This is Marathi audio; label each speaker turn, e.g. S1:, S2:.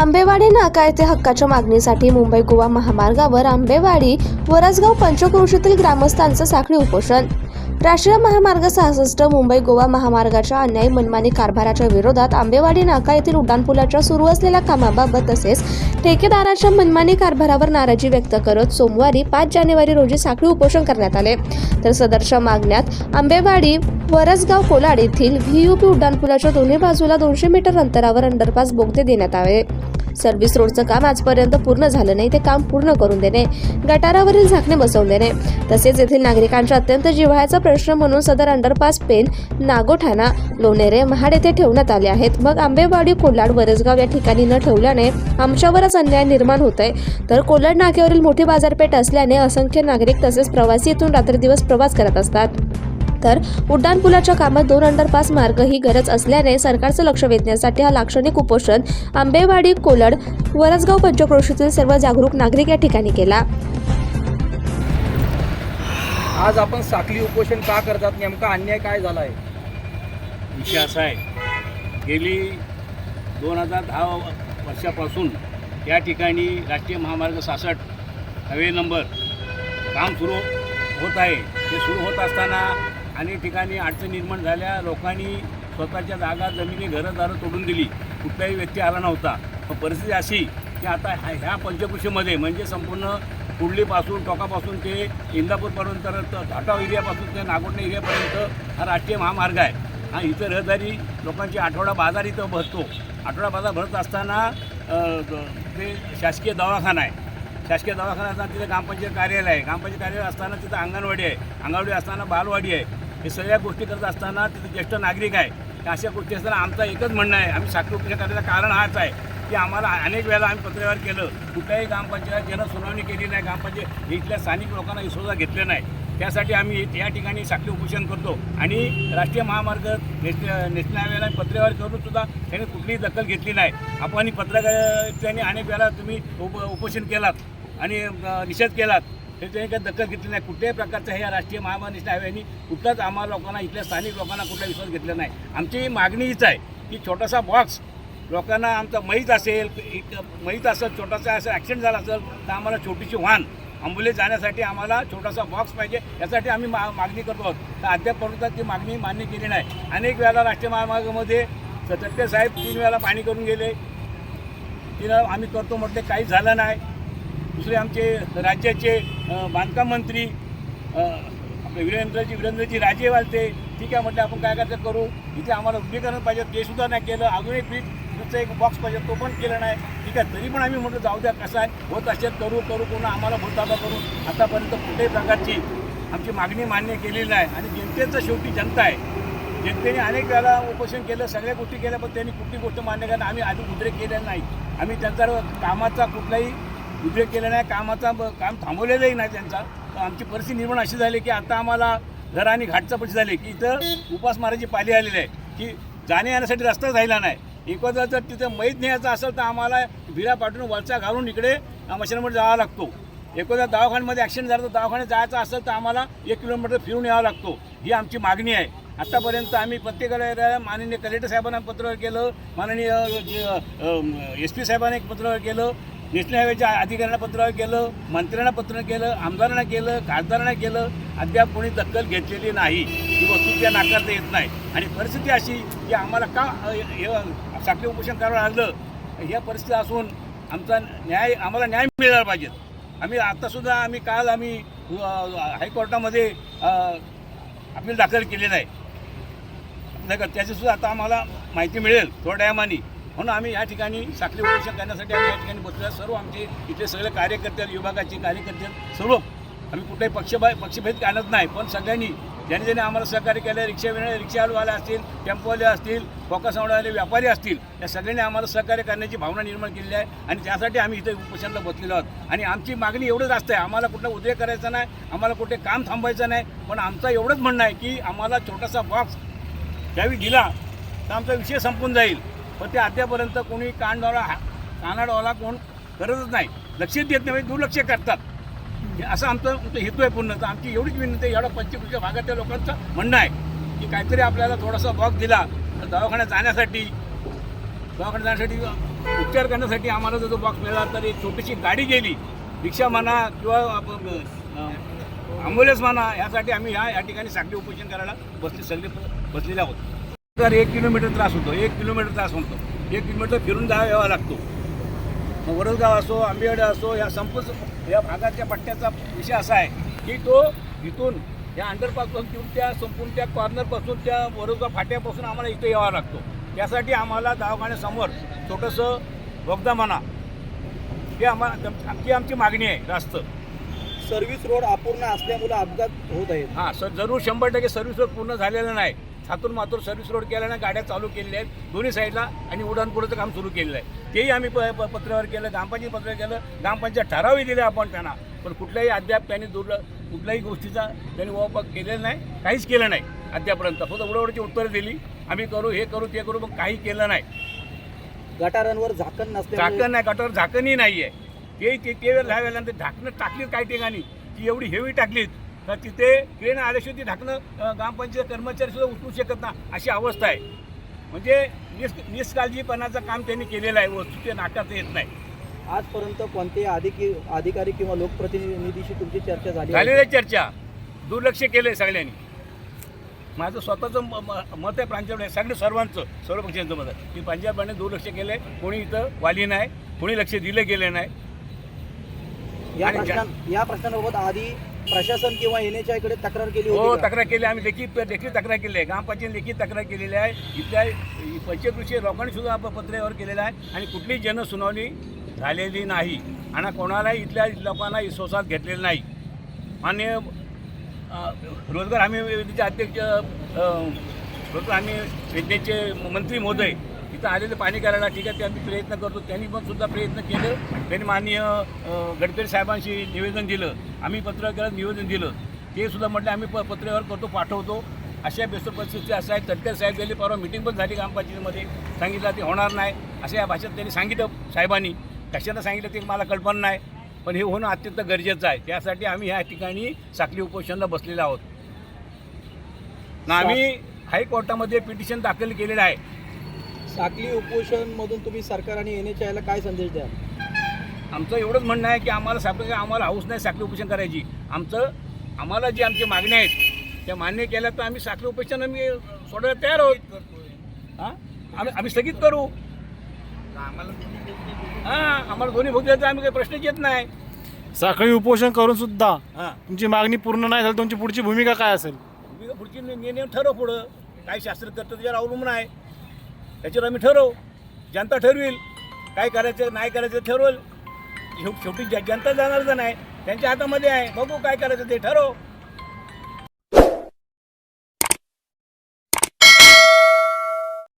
S1: आंबेवाडी नाका येथे हक्काच्या मागणीसाठी मुंबई गोवा महामार्गावर आंबेवाडी वरसगाव पंचक्रोशीतील ग्रामस्थांचं साखळी उपोषण। राष्ट्रीय महामार्ग 66 मुंबई गोवा महामार्गाच्या अन्यायी मनमानी कारभाराच्या विरोधात आंबेवाडी नाका येथील उड्डाणपुलाच्या सुरू असलेल्या कामाबाबत तसेच ठेकेदाराच्या मनमानी कारभारावर नाराजी व्यक्त करत सोमवारी 5 जानेवारी रोजी साखळी उपोषण करण्यात आले। तर सदरच्या मागण्यात आंबेवाडी वरसगाव कोलाड येथील व्हीयूपी उड्डाणपुलाच्या दोन्ही बाजूला 200 मीटर अंतरावर अंडरपास बोगदे देण्यात आले। सर्व्हिस रोडचं काम आजपर्यंत पूर्ण झालं नाही, ते काम पूर्ण करून देणे, गटारावरील झाकणे बसवून देणे, तसेच येथील नागरिकांचा अत्यंत जिव्हाळ्याचा प्रश्न म्हणून सदर अंडरपास पेन, नागोठाणा, लोणेरे, महाड येथे ठेवण्यात आले आहेत। मग आंबेवाडी, कोलाड, वरसगाव या ठिकाणी न ठेवल्याने आमच्यावरच अन्याय निर्माण होत आहे। तर कोलाड नाक्यावरील मोठी बाजारपेठ असल्याने असंख्य नागरिक तसेच प्रवासी इथून रात्रदिवस प्रवास करत असतात। तर उड्डाणपुलाच्या कामात 2 अंडरपास मार्ग ही गरज असल्याने सरकारचं लक्ष वेधण्यासाठी हा लाक्षणिक उपोषण आंबेवाडी, कोलाड, वरसगाव पंचक्रोशीतील सर्व जागरूक नागरिक या ठिकाणी केला।
S2: आज आपण साखळी उपोषण का करतात, नेमका अन्याय काय झाला आहे?
S3: विषय असा आहे, गेली 2010 वर्षापासून या ठिकाणी राष्ट्रीय महामार्ग 66 हवे नंबर काम सुरू होत आहे। ते सुरू होत असताना अनेक ठिकाणी अडचणी निर्माण झाल्या। लोकांनी स्वतःच्या जागा, जमिनी, घरदारं तोडून दिली, कुठलाही व्यक्ती आला नव्हता। पण परिस्थिती अशी की आता ह्या पंचक्रोशीमध्ये म्हणजे संपूर्ण कुडलीपासून, टोकापासून ते इंदापूरपर्यंत, टाटाव एरियापासून ते नागोठणे एरियापर्यंत हा राष्ट्रीय महामार्ग आहे। हा इथं रहदारी लोकांची आठवडा बाजार इथं भरतो। आठवडा बाजार भरत असताना ते शासकीय दवाखाना आहे। शासकीय दवाखाना असताना तिथे ग्रामपंचायत कार्यालय आहे। ग्रामपंचायत कार्यालय असताना तिथं अंगणवाडी आहे। अंगणवाडी असताना बालवाडी आहे। हे सगळ्या गोष्टी करत असताना तिथे ज्येष्ठ नागरिक आहे। अशा गोष्टी असताना आमचं एकच म्हणणं आहे, आम्ही साखळी उपोषण करण्याचं कारण हाच आहे की आम्हाला अनेक वेळेला आम्ही पत्रव्यवहार केलं, कुठल्याही ग्रामपंचायत जनसुनावणी केली नाही, ग्रामपंचायत इथल्या स्थानिक लोकांना विश्वासात घेतले नाही। त्यासाठी आम्ही या ठिकाणी साखळी उपोषण करतो आणि राष्ट्रीय महामार्ग नॅशनल हायवेला पत्रव्यवहार करून सुद्धा त्यांनी कुठलीही दखल घेतली नाही। आपण पत्रकारांनी अनेक वेळेला तुम्ही उपोषण केलात आणि निषेध केलात, तर त्यांनी काही दखल घेतली नाही। कुठल्याही प्रकारचं हे राष्ट्रीय महामार्ग नॅशनल हायवेनी कुठलाच आम्हाला लोकांना, इथल्या स्थानिक लोकांना कुठला विश्वास घेतला नाही। आमची मागणी हीच आहे की छोटासा बॉक्स लोकांना आमचा माहीत असेल, माहीत असेल छोटासा असं ॲक्सिडेंट झाला असेल तर आम्हाला छोटीशी वाहन ॲम्ब्युलन्स जाण्यासाठी आम्हाला छोटासा बॉक्स पाहिजे, यासाठी आम्ही मागणी करतो आहोत। तर अद्यापपर्यंत ती मागणी मान्य केली नाही। अनेक वेळेला राष्ट्रीय महामार्गामध्ये तटकरे साहेब 3 वेळा पाणी करून गेले, तिनं आम्ही करतो म्हटले, काही झालं नाही। दुसरे आमचे राज्याचे बांधकाम मंत्री आपले वीरेंद्रजी राजे वालते, ठीक आहे म्हटलं आपण काय करायचं करू, इथे आम्हाला रुंदीकरण पाहिजे, ते सुद्धा नाही केलं। अजून एक ब्रिजचं एक बॉक्स पाहिजे, तो पण केलं नाही, ठीक आहे। तरी पण आम्ही म्हटलं जाऊ द्या, कसं आहे होत असेल करू करून आम्हाला भूलताबा करून आतापर्यंत कुठल्याही प्रकारची आमची मागणी मान्य केलेली नाही। आणि जनतेचं शेवटी जनता आहे, जनतेने अनेक वेळा उपोषण केलं, सगळ्या गोष्टी केल्या, पण त्यांनी कुठली गोष्ट मान्य करणं आम्ही आधी उद्रेक केलेला नाही। आम्ही त्यांचा कामाचा कुठलाही उद्रेक केला नाही, काम थांबवलेलंही नाही त्यांचा। तर आमची परिस्थिती निर्माण अशी झाली की आता आम्हाला घर आणि घाटचा परिस्थिती झाली की इथं उपासमाराची पाली आलेली आहे की जाण्या येण्यासाठी रस्ता राहिला नाही। एखादा जर तिथं मैत न्यायचं असेल तर आम्हाला भिडा पाठवून वलचा घालून इकडे मशीनमध्ये जावा लागतो। एखाद्या दवाखान्यामध्ये ॲक्सिडेंट झाला तर दवाखान्यात जायचं असेल तर आम्हाला 1 किलोमीटर फिरून यावं लागतो। ही आमची मागणी आहे। आत्तापर्यंत आम्ही प्रत्येकाला माननीय कलेक्टर साहेबांना पत्रव्यवहार केलं, माननीय SP साहेबांना एक पत्रव्यवहार केलं, नॅशनल हायवेच्या अधिकाऱ्यांना पत्रव्यवहार केलं, मंत्र्यांना पत्र केलं, आमदारांना केलं, खासदारांना केलं, अद्याप कोणी दखल घेतलेली नाही। ही वस्तू त्या नाकारता येत नाही। आणि परिस्थिती अशी की आम्हाला का साखळी उपोषण करावं लागलं, ह्या परिस्थिती असून आम्हाला न्याय मिळाला पाहिजे। आम्ही आत्तासुद्धा काल हायकोर्टामध्ये अपील दाखल केलेलं आहे, त्याचीसुद्धा आता आम्हाला माहिती मिळेल थोड्या टायमानी। म्हणून आम्ही या ठिकाणी साखळी उपोषण करण्यासाठी आम्ही या ठिकाणी बसलेला सर्व आमचे इथले सगळे कार्यकर्ते, विभागाचे कार्यकर्ते सर्व, आम्ही कुठलाही पक्षभेद आणत नाही, पण सगळ्यांनी ज्याने आम्हाला सहकार्य केलं, रिक्षावाले असतील, टेम्पोवाले असतील, फोकासवाले व्यापारी असतील, या सगळ्यांनी आम्हाला सहकार्य करण्याची भावना निर्माण केलेली आहे। आणि त्यासाठी आम्ही इथे उपोषणाला बसलेलो आहोत। आणि आमची मागणी एवढंच असते, आम्हाला कुठला उद्रेक करायचा नाही, आम्हाला कुठे काम थांबवायचं नाही, पण आमचं एवढंच म्हणणं आहे की आम्हाला छोटासा बॉक्स त्यावेळी दिला तर आमचा विषय संपून जाईल। पण ते अद्यापर्यंत कोणी कानाडवाला कोण करतच नाही, लक्ष देत नाही, दुर्लक्ष करतात। असं आमचं हेतू आहे पूर्ण। तर आमची एवढीच विनंती आहे, एवढा पंचक्रोशी भागातल्या लोकांचं म्हणणं आहे की काहीतरी आपल्याला थोडासा बॉक्स दिला तर दवाखान्यात जाण्यासाठी दवाखान्यात जाण्यासाठी उपचार करण्यासाठी आम्हाला जर तो बॉक्स मिळाला तर एक छोटीशी गाडी गेली, रिक्षा म्हणा किंवा ॲम्ब्युलन्स म्हणा, यासाठी आम्ही या ठिकाणी साखळी उपोषण करायला बसलेले आहोत. तर 1 किलोमीटर त्रास होतो, 1 किलोमीटर त्रास होतो, 1 किलोमीटर फिरून यावा लागतो. मग वरसगाव असो, आंबेवाडी असो, या या भागाच्या पट्ट्याचा विषय असा आहे की तो इथून या अंडरपासपासून त्या संपूर्ण त्या कॉर्नरपासून त्या वरसगाव फाट्यापासून आम्हाला इथे यावं लागतो. त्यासाठी आम्हाला दवाखान्यासमोर छोटंसं बोगदा म्हणा हे आमची मागणी आहे. जास्त
S2: सर्व्हिस रोड अपूर्ण असल्यामुळे अपघात होत आहेत.
S3: हां सर, जरूर 100% सर्व्हिस रोड पूर्ण झालेलं नाही. छातून मातूर सर्व्हिस रोड केल्यानं गाड्या चालू केलेल्या आहेत दोन्ही साईडला आणि उड्डाणपुलाचं काम सुरू केलेलं आहे. तेही आम्ही पत्रावर केलं, ग्रामपंचायत पत्र केलं, ग्रामपंचायत ठरावही दिले आपण त्यांना, पण कुठल्याही अद्याप त्यांनी कुठल्याही गोष्टीचा त्यांनी वापर केलेला नाही, काहीच केलं नाही अद्यापर्यंत. फक्त उडवडीची उत्तरं दिली, आम्ही करू, हे करू, ते करू, पण काही केलं नाही.
S2: गटारांवर झाकण नसते,
S3: झाकण नाही, गटावर झाकणही नाही आहे. ते वेळेनंतर झाकणं टाकलीत काही ठिकाणी, ती एवढी हेवी टाकलीत तर तिथे ट्रेन आल्याशिवाय ती ढाकणं ग्रामपंचायत कर्मचारी सुद्धा उचलू शकत नाही, अशी अवस्था आहे. म्हणजे निष्काळजीपणाचं काम त्यांनी केलेलं आहे, वस्तू ते नाकारता येत नाही.
S2: आजपर्यंत कोणतेही अधिकारी किंवा लोकप्रतिनिधीशी तुमची चर्चा
S3: झालेली आहे चर्चा, दुर्लक्ष केलं आहे सगळ्यांनी. माझं स्वतःचं मत आहे प्रांजळ सर्वांचं, सर्व पक्षांचं मत आहे की पंजाबने दुर्लक्ष केलं आहे. कोणी इथं वाली नाही, कोणी लक्ष दिलं गेलं नाही.
S2: या प्रश्नाबाबत आधी प्रशासन किंवा NHAI कडे तक्रार केली
S3: हो,
S2: होती?
S3: तक्रार केली आम्ही, लेखी तक्रार केली आहे. ग्रामपंचायत लेखी तक्रार केलेली आहे. इथल्या 25 लोकांनी सुद्धा आपण पत्रावर केलेलं आहे आणि कुठलीही जनसुनावणी झालेली नाही आणि कोणालाही इथल्या लोकांना विश्वासात घेतलेलं नाही. माननीय रोजगार हमी योजनेचे अध्यक्ष रोजगार हमी योजनेचे मंत्री महोदय इथं आलेले पाणी करायला, ठीक आहे, ते आम्ही प्रयत्न करतो. त्यांनी पण सुद्धा प्रयत्न केलं. त्यांनी माननीय गडकरी साहेबांशी निवेदन दिलं, आम्ही पत्रकारात निवेदन दिलं, ते सुद्धा म्हटलं आम्ही पत्रव्यवहार करतो, पाठवतो. अशा बेस्ट परिस्थिती असं आहे. तटकरे साहेब गेले, परवा मिटिंग पण झाली ग्रामपंचायतीमध्ये, सांगितलं ते होणार नाही असं या भाषेत त्यांनी सांगितलं. साहेबांनी कशाला सांगितलं ते मला कल्पना नाही, पण हे होणं अत्यंत गरजेचं आहे. त्यासाठी आम्ही ह्या ठिकाणी साखळी उपोषणाला बसलेलो आहोत ना. आम्ही हायकोर्टामध्ये पिटिशन दाखल केलेलं आहे.
S2: साखळी उपोषणमधून तुम्ही सरकार आणि NHAI ला काय संदेश द्या?
S3: आमचं एवढंच म्हणणं आहे की आम्हाला हाऊस नाही साखळी उपोषण करायची. आम्हाला जी आमची मागण्या आहेत त्या मान्य केल्या तर आम्ही साखळी उपोषण आम्ही सोडायला तयार आहोत. हां, आम्ही स्थगित करू. हां, आम्हाला दोन्ही भोग द्यायचा आम्ही काही प्रश्नच येत नाही.
S4: साखळी उपोषण करून सुद्धा
S3: हां,
S4: तुमची मागणी पूर्ण नाही झाली, तुमची पुढची भूमिका काय असेल?
S3: पुढची निर्णय ठरव. पुढं काय शास्त्र करतं त्याच्यावर अवलंबून आहे. त्याच्यावर आम्ही ठरवू. जनता ठरवेल काय करायचं नाही करायचं, ठरवेल. शेवटी जनता जाणार नाही, त्यांच्या हातामध्ये आहे. बघू काय करायचं ते ठरव.